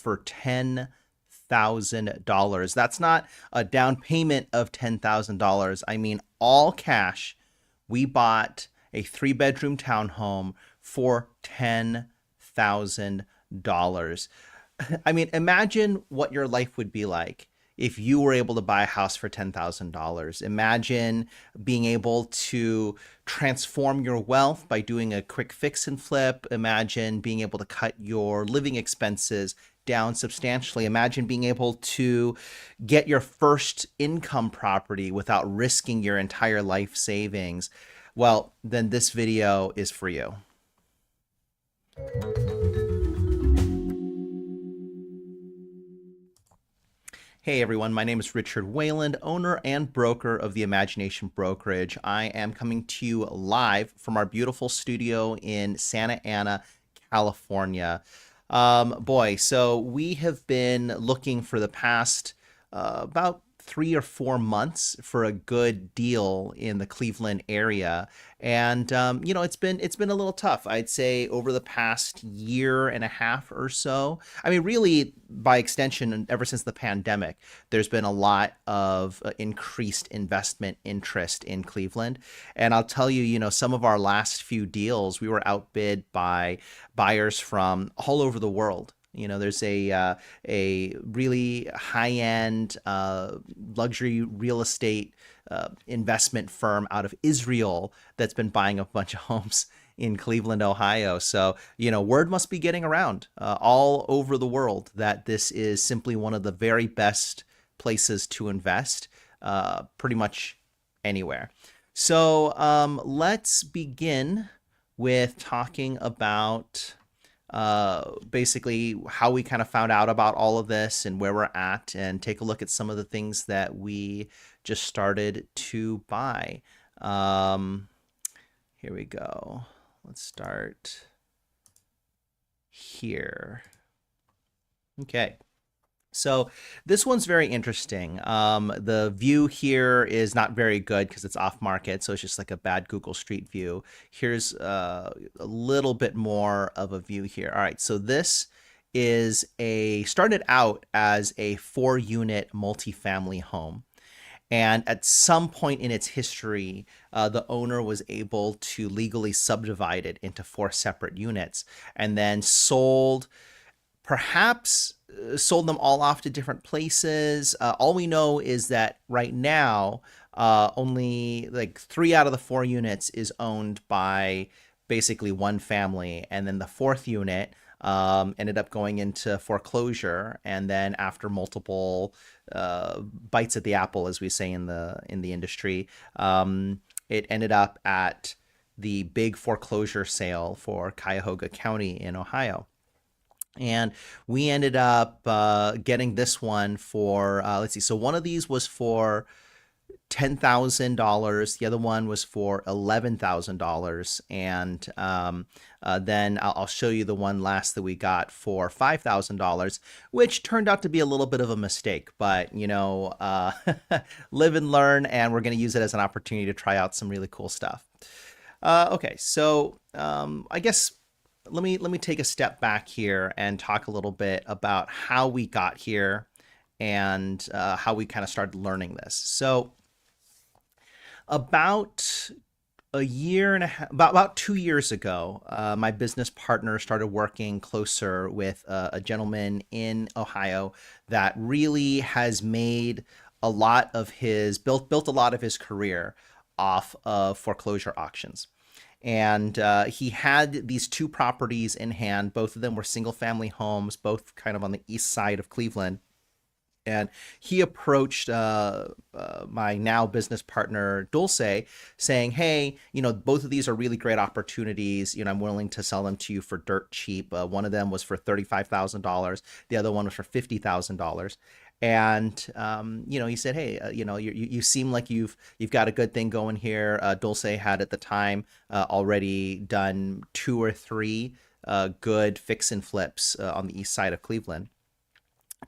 for $10,000. That's not a down payment of $10,000. I mean, all cash. We bought a 3-bedroom townhome for $10,000. I mean, imagine what your life would be like if you were able to buy a house for $10,000. Imagine being able to transform your wealth by doing a quick fix and flip. Imagine being able to cut your living expenses down substantially. Imagine being able to get your first income property without risking your entire life savings. Well, then this video is for you. Hey everyone, my name is Richard Wayland, owner and broker of the Imagination Brokerage. I am coming to you live from our beautiful studio in Santa Ana, California. So we have been looking for the past about 3 or 4 months for a good deal in the Cleveland area. And, it's been a little tough, I'd say, over the past year and a half or so. I mean, really, by extension, ever since the pandemic, there's been a lot of increased investment interest in Cleveland. And I'll tell you, some of our last few deals, we were outbid by buyers from all over the world. There's a really high-end luxury real estate investment firm out of Israel that's been buying a bunch of homes in Cleveland, Ohio. So, word must be getting around all over the world that this is simply one of the very best places to invest, pretty much anywhere. So let's begin with talking about basically how we kind of found out about all of this and where we're at, and take a look at some of the things that we just started to buy. Here we go. Let's start here. Okay. So this one's very interesting. The view here is not very good because it's off market, so it's just like a bad Google Street View. Here's a little bit more of a view here. All right, so this is started out as a 4-unit multifamily home. And at some point in its history, the owner was able to legally subdivide it into 4 separate units and then perhaps sold them all off to different places. All we know is that right now, only like 3 out of the 4 units is owned by basically one family. And then the 4th unit ended up going into foreclosure. And then after multiple bites at the apple, as we say in the industry, it ended up at the big foreclosure sale for Cuyahoga County in Ohio. And we ended up getting this one for, let's see, so one of these was for $10,000. The other one was for $11,000. And then I'll show you the one last that we got for $5,000, which turned out to be a little bit of a mistake. But, live and learn, and we're going to use it as an opportunity to try out some really cool stuff. Okay, so I guess let me take a step back here and talk a little bit about how we got here and how we kind of started learning this. So about a year and a half, about 2 years ago, my business partner started working closer with a gentleman in Ohio that really has made a lot of built a lot of his career off of foreclosure auctions. And he had these 2 properties in hand. Both of them were single family homes, both kind of on the east side of Cleveland. And he approached my now business partner, Dulce, saying, hey, both of these are really great opportunities. I'm willing to sell them to you for dirt cheap. One of them was for $35,000. The other one was for $50,000. And, he said, hey, you seem like you've got a good thing going here. Dulce had at the time already done 2 or 3 good fix and flips on the east side of Cleveland.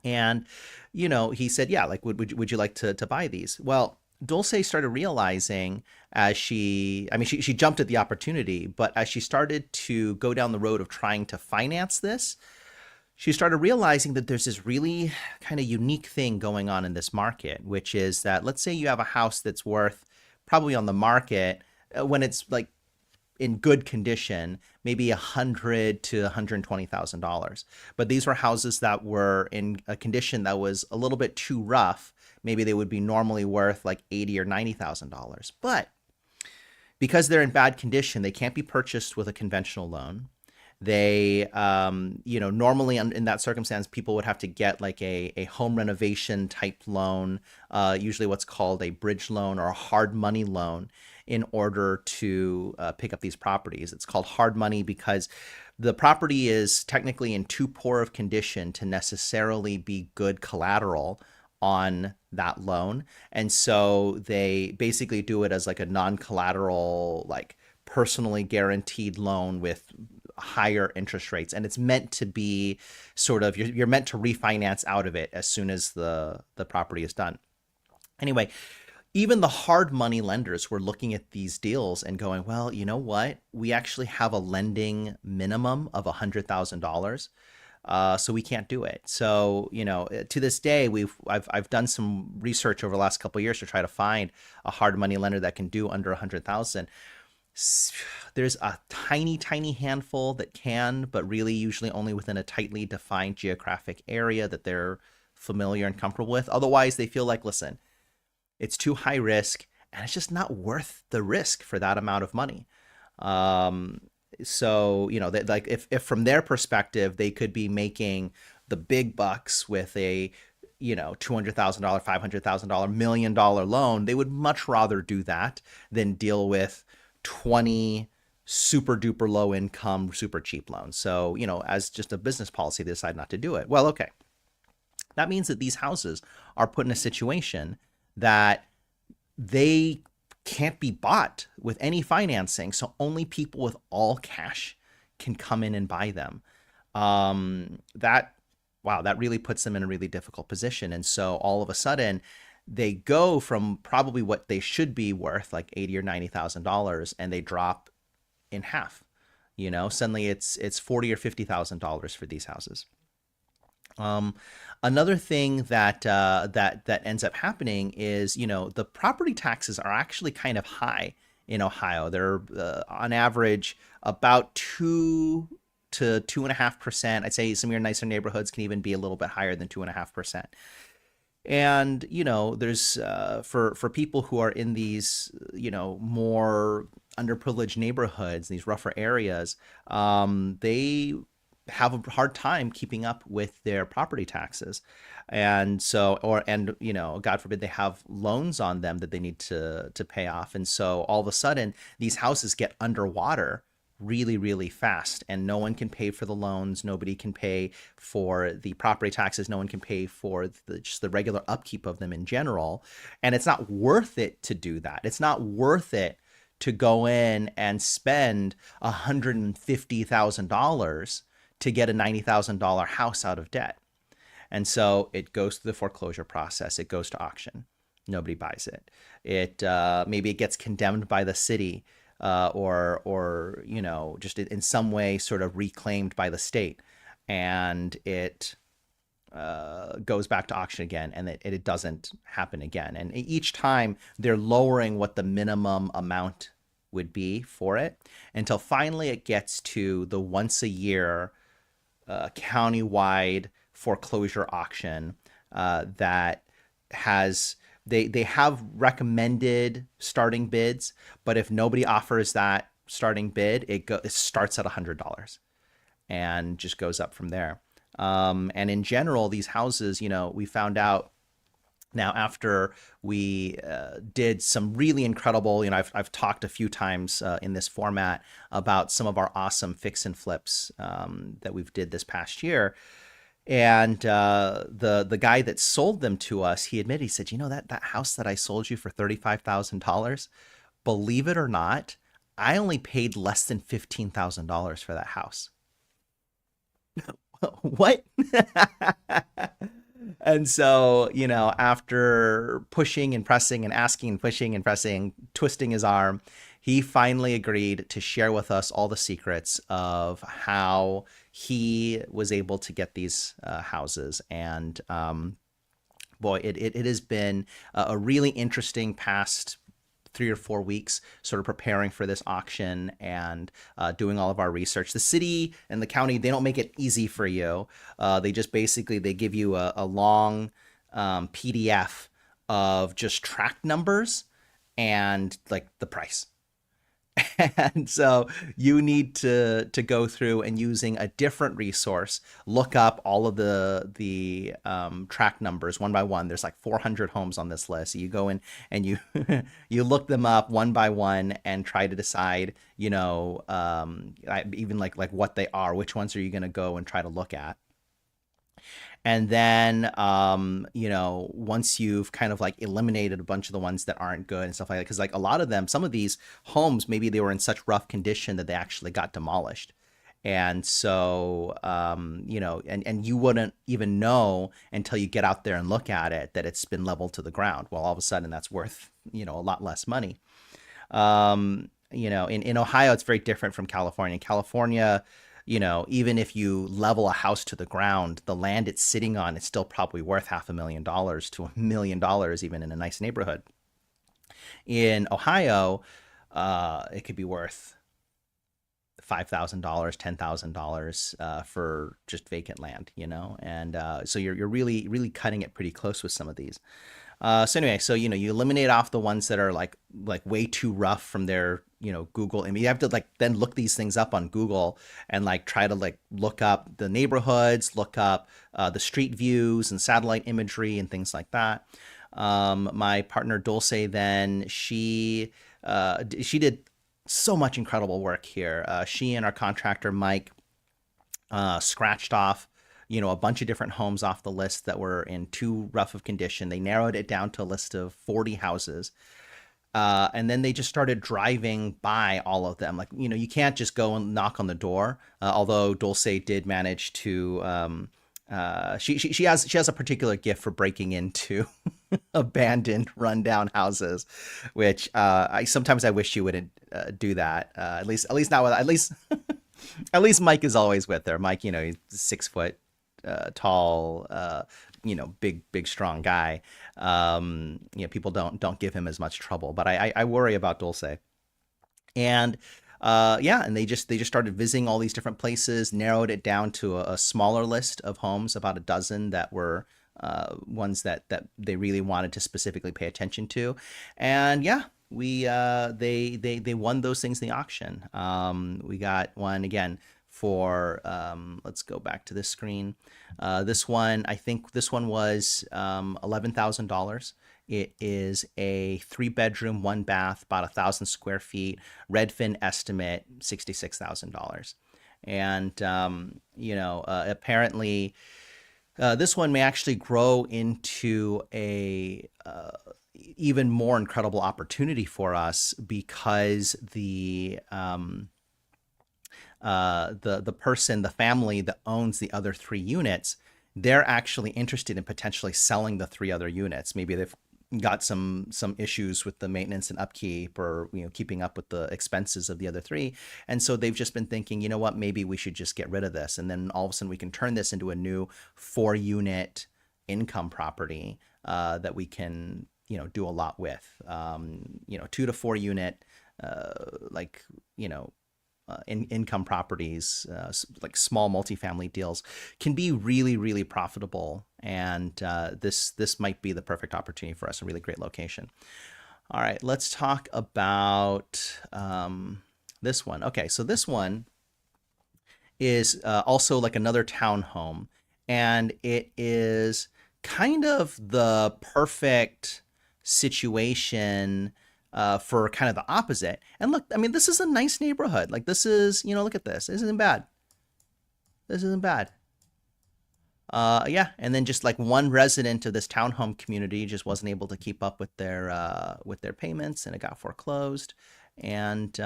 And, he said, yeah, like, would you like to buy these? Well, Dulce started realizing as she jumped at the opportunity, but as she started to go down the road of trying to finance this, she started realizing that there's this really kind of unique thing going on in this market, which is that let's say you have a house that's worth probably on the market when it's like in good condition, maybe $100,000 to $120,000. But these were houses that were in a condition that was a little bit too rough. Maybe they would be normally worth like $80,000 or $90,000. But because they're in bad condition, they can't be purchased with a conventional loan. They, normally in that circumstance, people would have to get like a home renovation type loan, usually what's called a bridge loan or a hard money loan, in order to pick up these properties. It's called hard money because the property is technically in too poor of condition to necessarily be good collateral on that loan. And so they basically do it as like a non-collateral, like personally guaranteed loan with higher interest rates. And it's meant to be sort of, you're meant to refinance out of it as soon as the property is done. Anyway, even the hard money lenders were looking at these deals and going, well, you know what? We actually have a lending minimum of $100,000. So we can't do it. So, to this day, I've done some research over the last couple of years to try to find a hard money lender that can do under 100,000. There's a tiny, tiny handful that can, but really usually only within a tightly defined geographic area that they're familiar and comfortable with. Otherwise, they feel like, listen, it's too high risk and it's just not worth the risk for that amount of money. So, like if from their perspective, they could be making the big bucks with a, $200,000, $500,000, $1 million loan, they would much rather do that than deal with 20 super duper low income, super cheap loans. So, as just a business policy, they decide not to do it. Well, okay. That means that these houses are put in a situation that they can't be bought with any financing. So only people with all cash can come in and buy them. That really puts them in a really difficult position. And so all of a sudden, they go from probably what they should be worth, like $80,000 or $90,000, and they drop in half. Suddenly it's $40,000 or $50,000 for these houses. Another thing that ends up happening is, the property taxes are actually kind of high in Ohio. They're on average about 2 to 2.5%. I'd say some of your nicer neighborhoods can even be a little bit higher than 2.5%. And, there's for people who are in these, more underprivileged neighborhoods, these rougher areas, they have a hard time keeping up with their property taxes. And so, God forbid, they have loans on them that they need to pay off. And so all of a sudden, these houses get underwater really, really fast, and no one can pay for the loans. Nobody can pay for the property taxes. No one can pay for just the regular upkeep of them in general. And it's not worth it to do that. It's not worth it to go in and spend $150,000 to get a $90,000 house out of debt. And so it goes through the foreclosure process. It goes to auction. Nobody buys it. Maybe it gets condemned by the city, or just in some way sort of reclaimed by the state, and it goes back to auction again, and it doesn't happen again. And each time they're lowering what the minimum amount would be for it, until finally it gets to the once a year countywide foreclosure auction that has they have recommended starting bids, but if nobody offers that starting bid, it starts at $100 and just goes up from there. And in general, these houses, we found out now after we did some really incredible, I've talked a few times in this format about some of our awesome fix and flips that we've did this past year. And the guy that sold them to us, he admitted, he said, that house that I sold you for $35,000, believe it or not, I only paid less than $15,000 for that house. What? And so, after pushing and pressing and asking and pushing and pressing, twisting his arm, he finally agreed to share with us all the secrets of how he was able to get these houses. And boy, it has been a really interesting past 3 or 4 weeks, sort of preparing for this auction and doing all of our research. The city and the county, they don't make it easy for you. They just basically they give you a long PDF of just tract numbers and like the price. And so you need to go through and using a different resource, look up all of the track numbers one by one. There's like 400 homes on this list. So you go in and you you look them up one by one and try to decide, even like what they are, which ones are you going to go and try to look at. And then, once you've kind of like eliminated a bunch of the ones that aren't good and stuff like that, because like a lot of them, some of these homes, maybe they were in such rough condition that they actually got demolished. And so, and you wouldn't even know until you get out there and look at it that it's been leveled to the ground. Well, all of a sudden that's worth, a lot less money. In Ohio, it's very different from California. In California, even if you level a house to the ground, the land it's sitting on is still probably worth $500,000 to $1 million, even in a nice neighborhood. In Ohio, it could be worth $5,000, $10,000 for just vacant land, and so you're really, really cutting it pretty close with some of these. So anyway, so you eliminate off the ones that are like way too rough from their Google. I mean, you have to like then look these things up on Google and like try to like look up the neighborhoods, look up the street views and satellite imagery and things like that. My partner Dulce then she did so much incredible work here. She and our contractor Mike scratched off a bunch of different homes off the list that were in too rough of condition. They narrowed it down to a list of 40 houses. And then they just started driving by all of them. Like, you can't just go and knock on the door. Although Dulce did manage to, she has a particular gift for breaking into abandoned, rundown houses, which sometimes I wish she wouldn't do that. At least not with, at least Mike is always with her. Mike, he's 6 foot tall, big strong guy. People don't give him as much trouble, but I worry about Dulce. And and they just started visiting all these different places, narrowed it down to a smaller list of homes, about a dozen that were ones that they really wanted to specifically pay attention to. And we they won those things in the auction. We got one again for let's go back to this screen. This one, I think this one was $11,000. It is a 3-bedroom, 1 bath, about 1,000 square feet. Redfin estimate $66,000. And apparently this one may actually grow into a even more incredible opportunity for us, because the person, the family that owns the other 3 units, they're actually interested in potentially selling the 3 other units. Maybe they've got some issues with the maintenance and upkeep, or keeping up with the expenses of the other 3, and so they've just been thinking, what, maybe we should just get rid of this, and then all of a sudden we can turn this into a new 4-unit income property that we can do a lot with. 2 to 4 unit income properties, like small multifamily deals, can be really, really profitable. And this might be the perfect opportunity for us. A really great location. All right, let's talk about this one. Okay, so this one is also like another townhome, and it is kind of the perfect situation for kind of the opposite. And look, I mean, this is a nice neighborhood. Like, this is, look at this. This isn't bad. This isn't bad. And then just like one resident of this townhome community just wasn't able to keep up with their payments, and it got foreclosed. And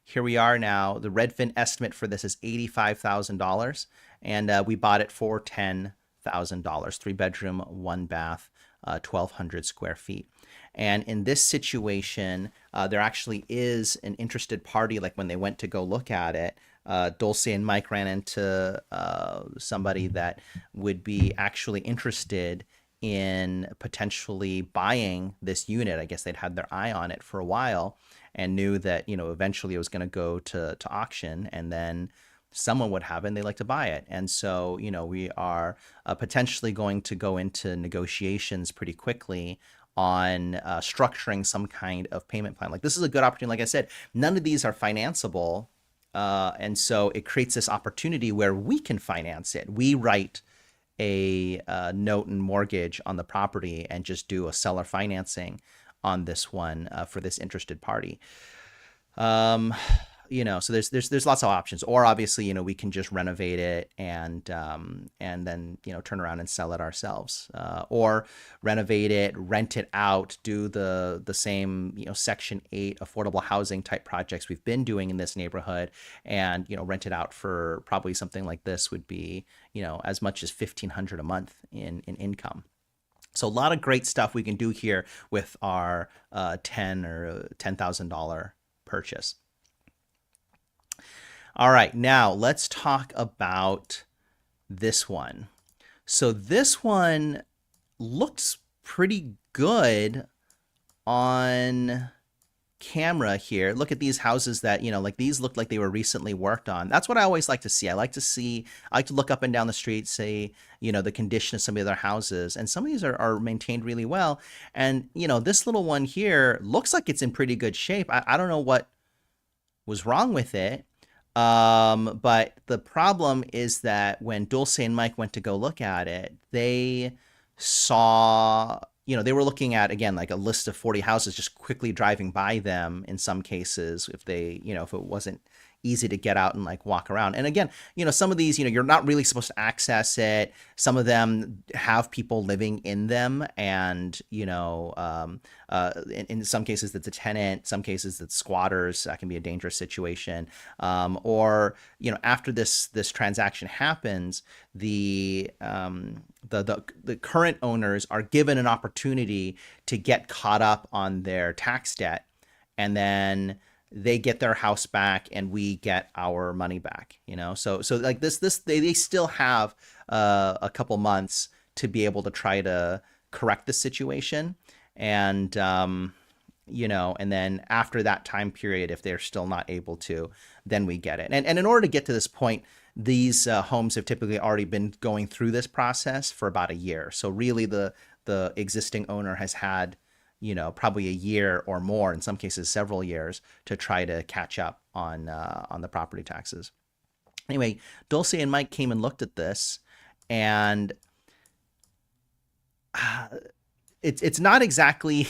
here we are now. The Redfin estimate for this is $85,000, and we bought it for $10,000. $5,000, 3 bedroom, 1 bath, 1,200 square feet. And in this situation, there actually is an interested party. Like when they went to go look at it, Dulce and Mike ran into somebody that would be actually interested in potentially buying this unit. I guess they'd had their eye on it for a while and knew that, eventually it was going to go to auction, and then someone would have it and they like to buy it. And so, we are potentially going to go into negotiations pretty quickly on structuring some kind of payment plan. Like this is a good opportunity. Like I said, none of these are financeable. And so it creates this opportunity where we can finance it. We write a note and mortgage on the property and just do a seller financing on this one for this interested party. Um, so there's lots of options. Or obviously, we can just renovate it and then turn around and sell it ourselves, or renovate it, rent it out, do the same Section 8 affordable housing type projects we've been doing in this neighborhood, and rent it out for probably something like this would be as much as $1,500 a month in income. So a lot of great stuff we can do here with our $10,000 purchase. All right, now let's talk about this one. So this one looks pretty good on camera here. Look at these houses that, like these look like they were recently worked on. That's what I always like to see. I like to look up and down the street, say, the condition of some of the other houses. And some of these are maintained really well. And, this little one here looks like it's in pretty good shape. I don't know what was wrong with it. But the problem is that when Dulce and Mike went to go look at it, they saw, they were looking at, again, like a list of 40 houses, just quickly driving by them in some cases, if they, if it wasn't easy to get out and like walk around. And again, some of these, you're not really supposed to access it. Some of them have people living in them, and in some cases it's a tenant, some cases it's squatters. That can be a dangerous situation. Or after this transaction happens, the current owners are given an opportunity to get caught up on their tax debt, and then they get their house back and we get our money back, so like this they still have a couple months to be able to try to correct the situation. And and then after that time period, if they're still not able to, then we get it. And in order to get to this point, these homes have typically already been going through this process for about a year. So really the existing owner has had probably a year or more, in some cases several years, to try to catch up on the property taxes. Anyway, Dulce and Mike came and looked at this, and it's not exactly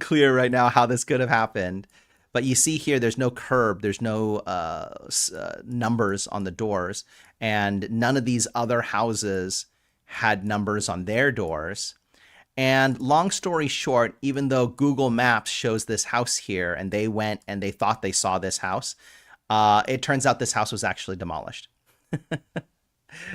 clear right now how this could have happened. But you see here, there's no curb, there's no numbers on the doors, and none of these other houses had numbers on their doors. And long story short, even though Google Maps shows this house here and they went and they thought they saw this house, it turns out this house was actually demolished.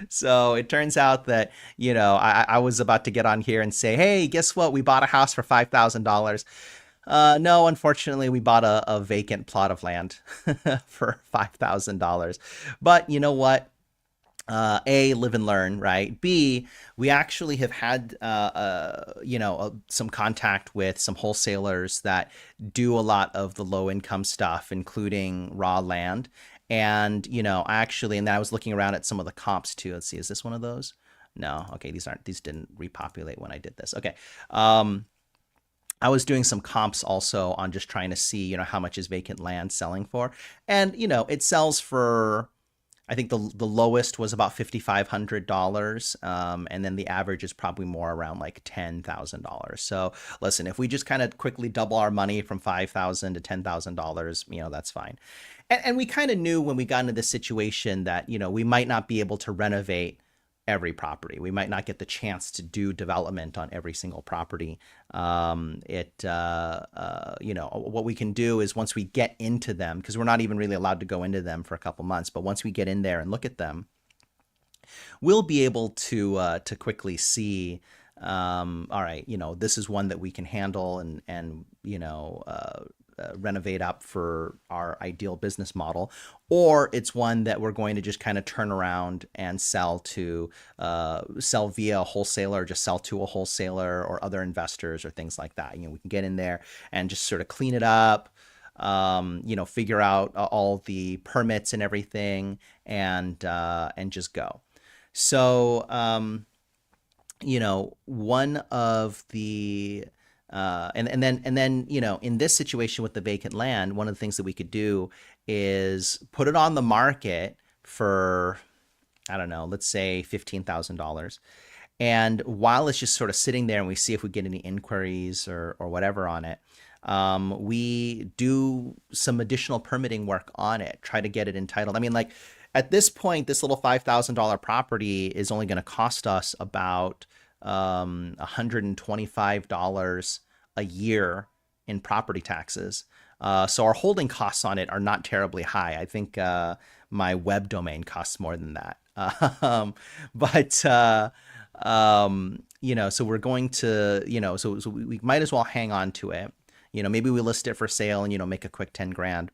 So it turns out that, I was about to get on here and say, hey, guess what? We bought a house for $5,000. No, unfortunately, we bought a vacant plot of land for $5,000. But you know what? A, live and learn, right? B, we actually have had, some contact with some wholesalers that do a lot of the low income stuff, including raw land. And, and then I was looking around at some of the comps too. Let's see, is this one of those? No. Okay. These didn't repopulate when I did this. Okay. I was doing some comps also on just trying to see, how much is vacant land selling for. And, it sells for, I think the lowest was about $5,500, and then the average is probably more around like $10,000. So listen, if we just kind of quickly double our money from $5,000 to $10,000, that's fine. And we kind of knew when we got into this situation that we might not be able to renovate every property. We might not get the chance to do development on every single property. What we can do is once we get into them, because we're not even really allowed to go into them for a couple months, but once we get in there and look at them, we'll be able to quickly see, all right, this is one that we can handle and renovate up for our ideal business model, or it's one that we're going to just kind of turn around and sell via a wholesaler, just sell to a wholesaler or other investors or things like that. We can get in there and just sort of clean it up, figure out all the permits and everything, and just go. So, one of the and then in this situation with the vacant land, one of the things that we could do is put it on the market for, I don't know, let's say $15,000. And while it's just sort of sitting there and we see if we get any inquiries or whatever on it, we do some additional permitting work on it, try to get it entitled. I mean, like at this point, this little $5,000 property is only going to cost us about $125 a year in property taxes. So our holding costs on it are not terribly high. I think my web domain costs more than that. But so we're going to, so we might as well hang on to it. Maybe we list it for sale and make a quick 10 grand,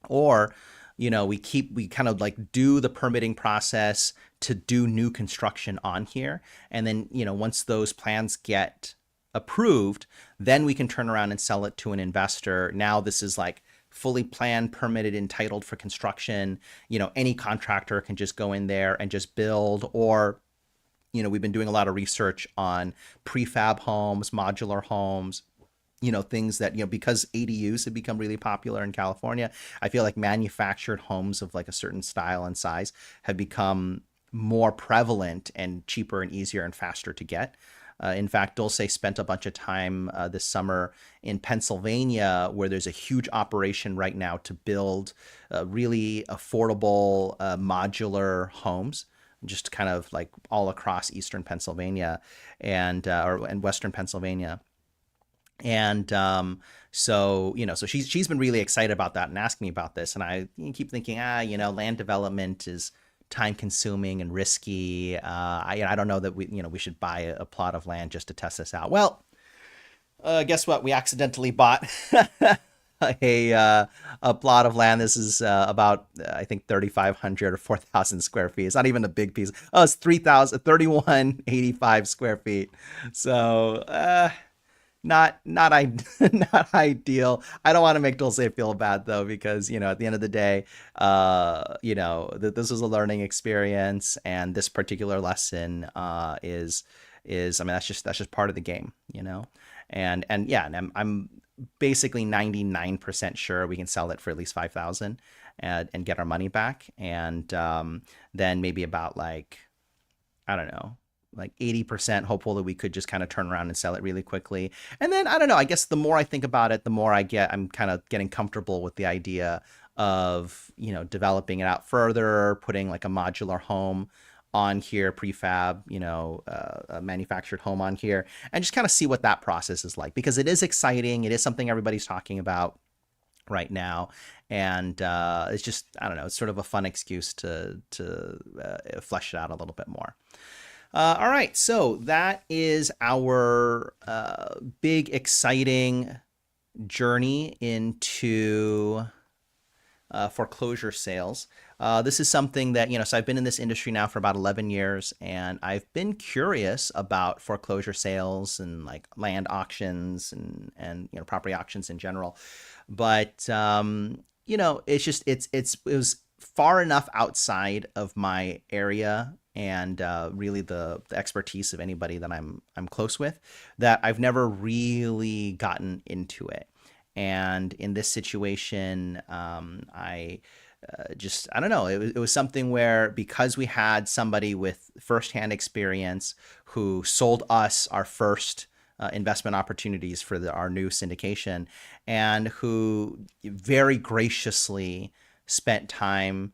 or we kind of like do the permitting process to do new construction on here. And then, once those plans get approved, then we can turn around and sell it to an investor. Now this is like fully planned, permitted, entitled for construction. Any contractor can just go in there and just build, or, we've been doing a lot of research on prefab homes, modular homes, things that, because ADUs have become really popular in California. I feel like manufactured homes of like a certain style and size have become more prevalent and cheaper and easier and faster to get. In fact, Dulce spent a bunch of time this summer in Pennsylvania, where there's a huge operation right now to build really affordable modular homes, just kind of like all across Eastern Pennsylvania and Western Pennsylvania. And so she's been really excited about that and asking me about this. And I keep thinking, land development is time consuming and risky. I don't know that we should buy a plot of land just to test this out. Well, guess what? We accidentally bought a plot of land. This is about, I think, 3,500 or 4,000 square feet. It's not even a big piece. Oh, it's 3,185 square feet. So, not not ideal. I don't want to make Dulce feel bad though, because at the end of the day, this was a learning experience, and this particular lesson is I mean that's just part of the game, and yeah, and I'm basically 99% sure we can sell it for at least 5,000 and get our money back, and then maybe about like, I don't know, like 80% hopeful that we could just kind of turn around and sell it really quickly. And then, I don't know, I guess the more I think about it, the more I'm kind of getting comfortable with the idea of, developing it out further, putting like a modular home on here, prefab, a manufactured home on here, and just kind of see what that process is like, because it is exciting. It is something everybody's talking about right now. And it's just, I don't know, it's sort of a fun excuse to flesh it out a little bit more. All right, so that is our big, exciting journey into foreclosure sales. This is something that, so I've been in this industry now for about 11 years, and I've been curious about foreclosure sales and like land auctions and property auctions in general. But, it's just, it was far enough outside of my area and really the expertise of anybody that I'm close with, that I've never really gotten into it. And in this situation, I don't know, it was something where, because we had somebody with firsthand experience who sold us our first investment opportunities for our new syndication, and who very graciously spent time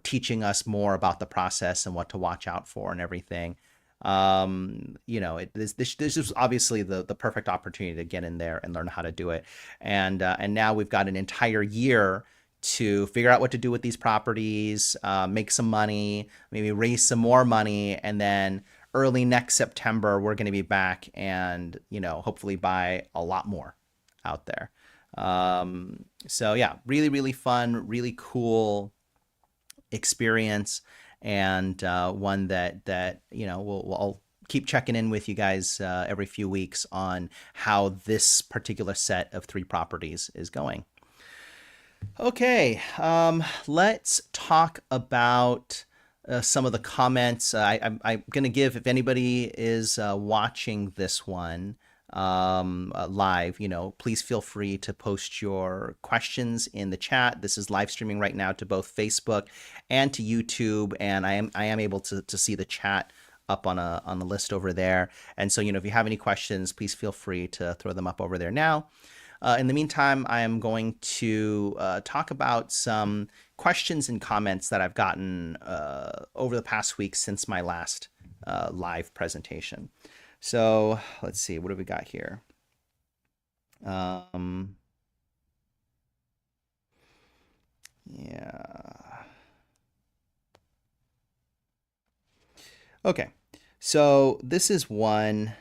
teaching us more about the process and what to watch out for and everything. This is obviously the perfect opportunity to get in there and learn how to do it. And now we've got an entire year to figure out what to do with these properties, make some money, maybe raise some more money, and then early next September we're going to be back and hopefully buy a lot more out there. So yeah, really really fun, really cool experience, and one that I'll keep checking in with you guys every few weeks on how this particular set of three properties is going. Okay, let's talk about some of the comments. I'm going to give, if anybody is watching this one live, please feel free to post your questions in the chat. This is live streaming right now to both Facebook and to YouTube, and I am able to see the chat up on the list over there. And so, if you have any questions, please feel free to throw them up over there now. In the meantime, I am going to talk about some questions and comments that I've gotten over the past week since my last live presentation. So let's see, what have we got here? Yeah. Okay, so this is one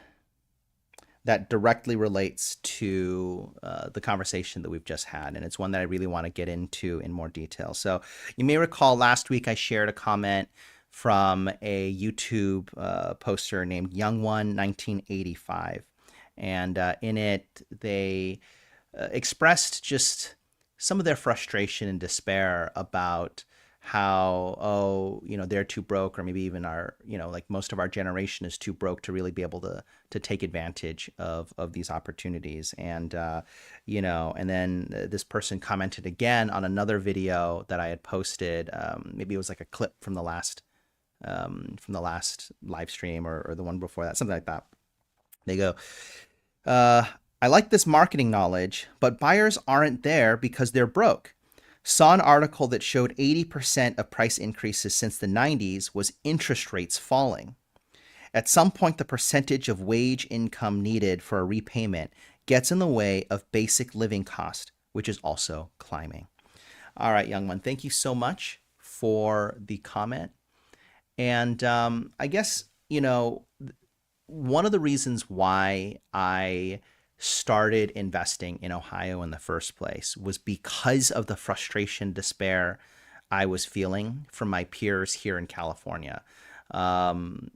that directly relates to the conversation that we've just had. And it's one that I really want to get into in more detail. So you may recall last week I shared a comment from a YouTube poster named Young One 1985. And in it, they expressed just some of their frustration and despair about how, they're too broke, or maybe even our, like most of our generation is too broke to really be able to take advantage of these opportunities. And and then this person commented again on another video that I had posted. Maybe it was like a clip from the last live stream, or the one before that, something like that. They go, I like this marketing knowledge, but buyers aren't there because they're broke. Saw an article that showed 80% of price increases since the 90s was interest rates falling. At some point, the percentage of wage income needed for a repayment gets in the way of basic living cost, which is also climbing. All right, young one, thank you so much for the comment. And I guess, one of the reasons why I started investing in Ohio in the first place was because of the frustration, despair I was feeling from my peers here in California. Like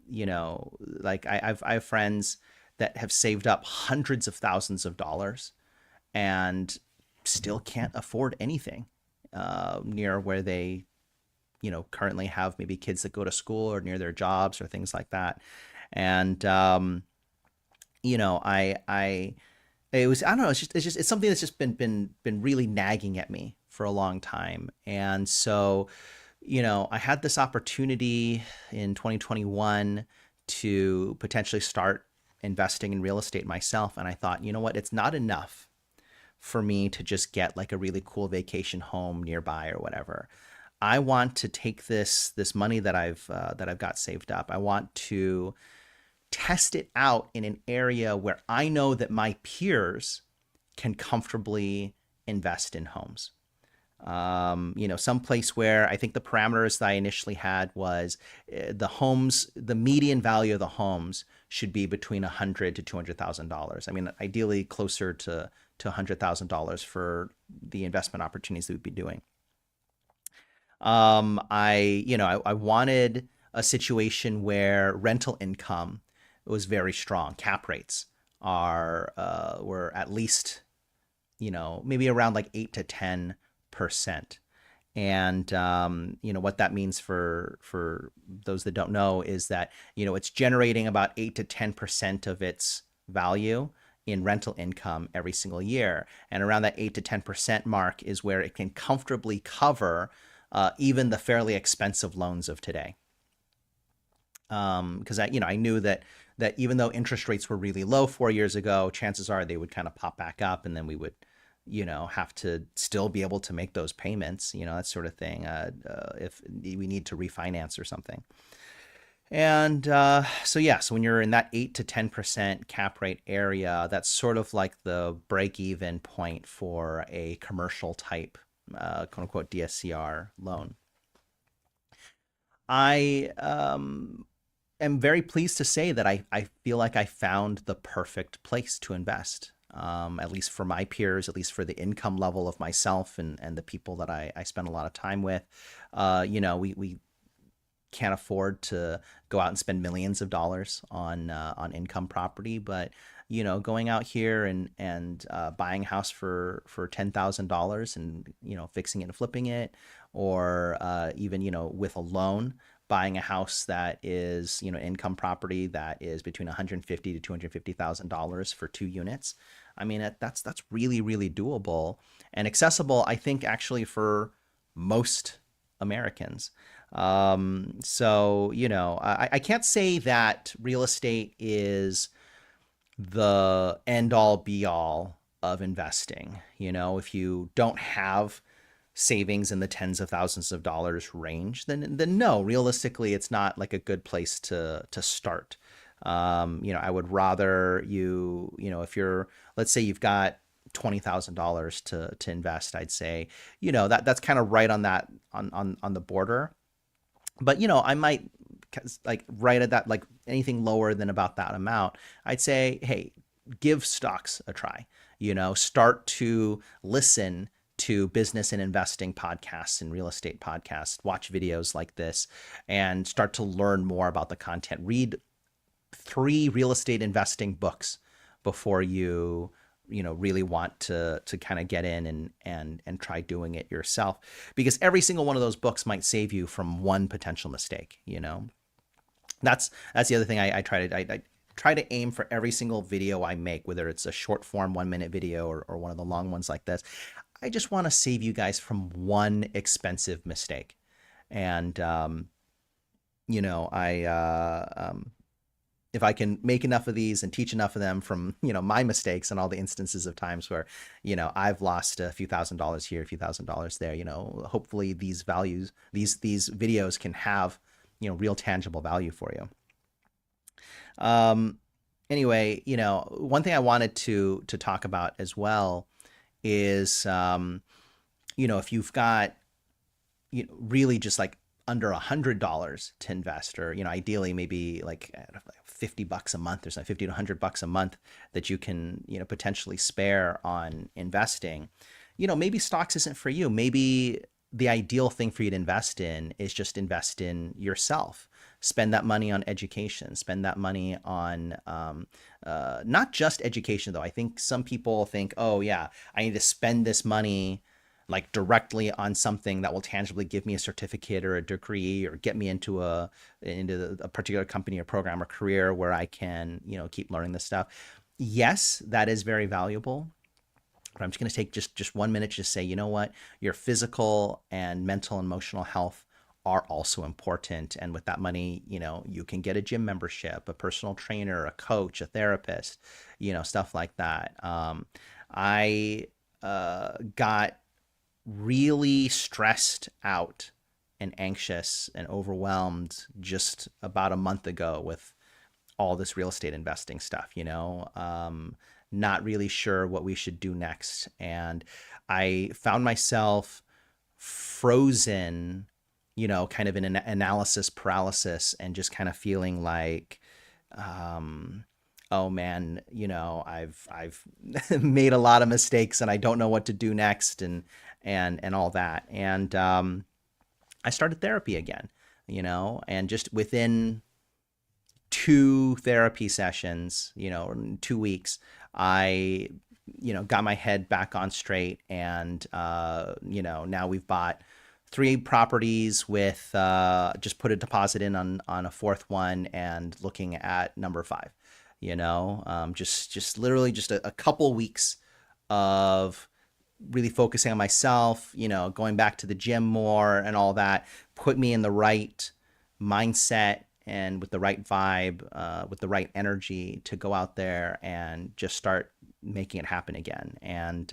I have friends that have saved up hundreds of thousands of dollars and still can't afford anything near where they, currently have maybe kids that go to school, or near their jobs or things like that. And, it was, I don't know, it's something that's just been really nagging at me for a long time. And so, I had this opportunity in 2021 to potentially start investing in real estate myself. And I thought, you know what, it's not enough for me to just get like a really cool vacation home nearby or whatever. I want to take this money that I've got saved up. I want to test it out in an area where I know that my peers can comfortably invest in homes. Some place where I think the parameters that I initially had was the median value of the homes should be between $100,000 to $200,000. I mean, ideally closer to $100,000 for the investment opportunities that we'd be doing. I wanted a situation where rental income was very strong. Cap rates were at least, maybe around like 8 to 10%. And what that means for those that don't know is that it's generating about 8 to 10% of its value in rental income every single year. And around that 8 to 10% mark is where it can comfortably cover even the fairly expensive loans of today. Because I knew that even though interest rates were really low 4 years ago, chances are they would kind of pop back up, and then we would, have to still be able to make those payments, that sort of thing, if we need to refinance or something. And so when you're in that 8 to 10% cap rate area, that's sort of like the break-even point for a commercial type quote unquote DSCR loan. I am very pleased to say that I feel like I found the perfect place to invest. At least for my peers, at least for the income level of myself and the people that I spend a lot of time with. We can't afford to go out and spend millions of dollars on income property, but going out here and buying a house for $10,000 and fixing it and flipping it, or even with a loan, buying a house that is income property that is between 150 to $250,000 for 2 units. I mean, that's really really doable and accessible. I think actually for most Americans. So, I can't say that real estate is the end all be all of investing. If you don't have savings in the tens of thousands of dollars range, then no, realistically, it's not like a good place to start. I would rather if you're, let's say you've got $20,000 to invest, I'd say, that's kind of right on that on the border. But I might like right at that, like anything lower than about that amount, I'd say, hey, give stocks a try. Start to listen to business and investing podcasts and real estate podcasts, watch videos like this, and start to learn more about the content. Read 3 real estate investing books before you really want to kind of get in and try doing it yourself, because every single one of those books might save you from one potential mistake. That's the other thing I try to aim for every single video I make, whether it's a short form 1 minute video or one of the long ones like this. I just want to save you guys from one expensive mistake. And if I can make enough of these and teach enough of them from my mistakes and all the instances of times where I've lost a few $1,000s here, a few $1,000s there, hopefully these videos can have real tangible value for you. Anyway, one thing I wanted to talk about as well is if you've got really just like under $100 to invest, or ideally maybe like $50 a month or something, 50 to $100 a month that you can potentially spare on investing. Maybe stocks isn't for you. Maybe the ideal thing for you to invest in is just invest in yourself. Spend that money on education. Spend that money on not just education, though. I think some people think, oh yeah, I need to spend this money like directly on something that will tangibly give me a certificate or a degree or get me into a particular company or program or career where I can keep learning this stuff. Yes, that is very valuable. But I'm just going to take just 1 minute to just say, what, your physical and mental and emotional health are also important. And with that money, you can get a gym membership, a personal trainer, a coach, a therapist, stuff like that. I got really stressed out and anxious and overwhelmed just about a month ago with all this real estate investing stuff, not really sure what we should do next. And I found myself frozen, kind of in an analysis paralysis, and just kind of feeling like, oh man, I've made a lot of mistakes and I don't know what to do next, and all that. And I started therapy again, and just within 2 therapy sessions, in 2 weeks, I, got my head back on straight. And, now we've bought 3 properties with, just put a deposit in on a 4th one and looking at number 5, just literally just a couple weeks of really focusing on myself, going back to the gym more and all that, put me in the right mindset and with the right vibe, with the right energy to go out there and just start making it happen again. And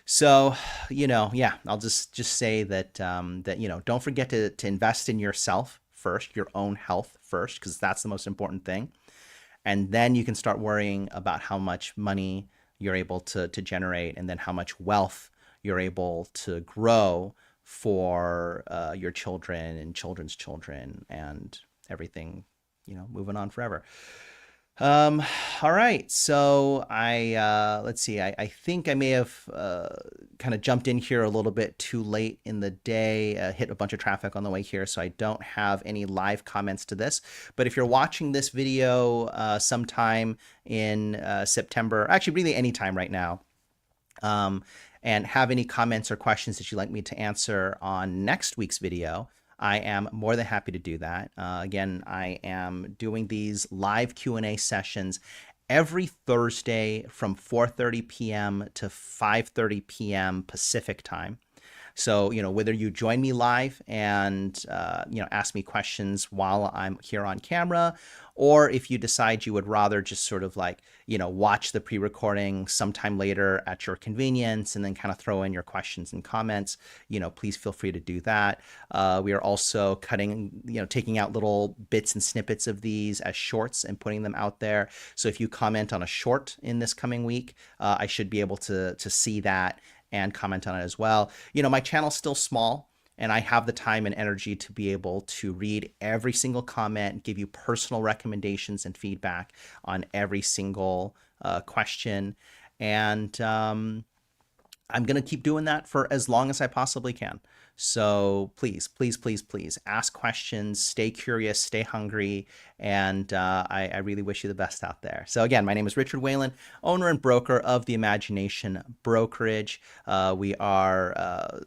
so, yeah, I'll just say that don't forget to invest in yourself first, your own health first, because that's the most important thing. And then you can start worrying about how much money you're able to generate, and then how much wealth you're able to grow for your children and children's children and everything, moving on forever. Um, all right. So let's see. I think I may have kind of jumped in here a little bit too late in the day, hit a bunch of traffic on the way here, so I don't have any live comments to this. But if you're watching this video sometime in September, actually really any time right now, um, and have any comments or questions that you'd like me to answer on next week's video, I am more than happy to do that. Again, I am doing these live Q&A sessions every Thursday from 4:30 p.m. to 5:30 p.m. Pacific time. So, whether you join me live and, ask me questions while I'm here on camera, or if you decide you would rather just sort of like, watch the pre-recording sometime later at your convenience and then kind of throw in your questions and comments, please feel free to do that. We are also taking out little bits and snippets of these as shorts and putting them out there. So if you comment on a short in this coming week, I should be able to see that and comment on it as well. My channel's still small, and I have the time and energy to be able to read every single comment, give you personal recommendations and feedback on every single question. And I'm going to keep doing that for as long as I possibly can. So please, please, please, please ask questions, stay curious, stay hungry, and I really wish you the best out there. So again, my name is Richard Whalen, owner and broker of the Imagination Brokerage. We are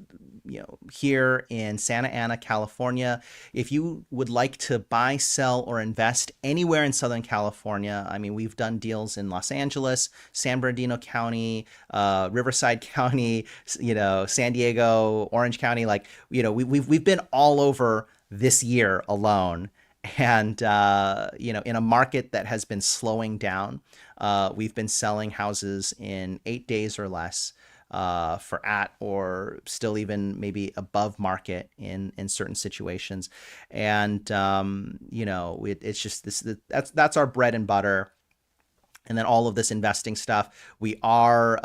here in Santa Ana, California. If you would like to buy, sell, or invest anywhere in Southern California, I mean, we've done deals in Los Angeles, San Bernardino County, Riverside County, San Diego, Orange County. Like, we've been all over this year alone. And, in a market that has been slowing down, we've been selling houses in 8 days or less. For at or still even maybe above market in certain situations. And it's just that's our bread and butter. And then all of this investing stuff, we are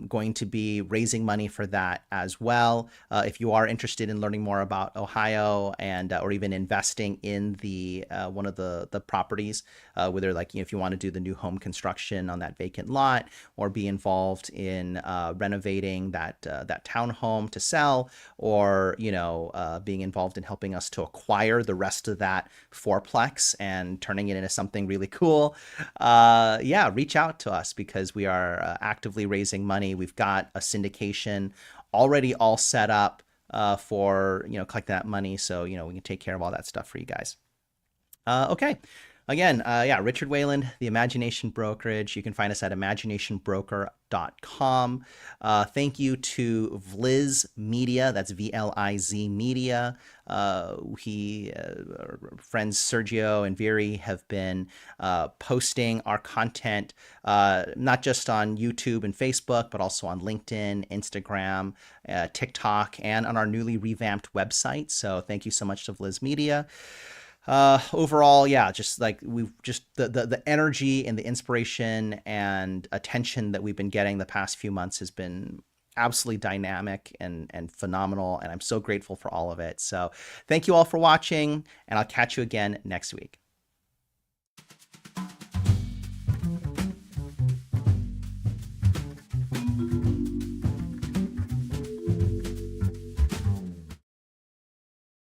going to be raising money for that as well. If you are interested in learning more about Ohio and or even investing in the one of the properties, whether if you want to do the new home construction on that vacant lot or be involved in renovating that townhome to sell, or being involved in helping us to acquire the rest of that fourplex and turning it into something really cool, reach out to us, because we are actively raising money. We've got a syndication already all set up for collect that money, so we can take care of all that stuff for you guys. Okay. Again, Richard Whalen, the Imagination Brokerage. You can find us at imaginationbroker.com. Thank you to Vliz Media. That's VLIZ Media. Our friends Sergio and Viri have been posting our content, not just on YouTube and Facebook, but also on LinkedIn, Instagram, TikTok, and on our newly revamped website. So thank you so much to Vliz Media. Overall, just like the energy and the inspiration and attention that we've been getting the past few months has been absolutely dynamic and phenomenal, and I'm so grateful for all of it. So thank you all for watching, and I'll catch you again next week.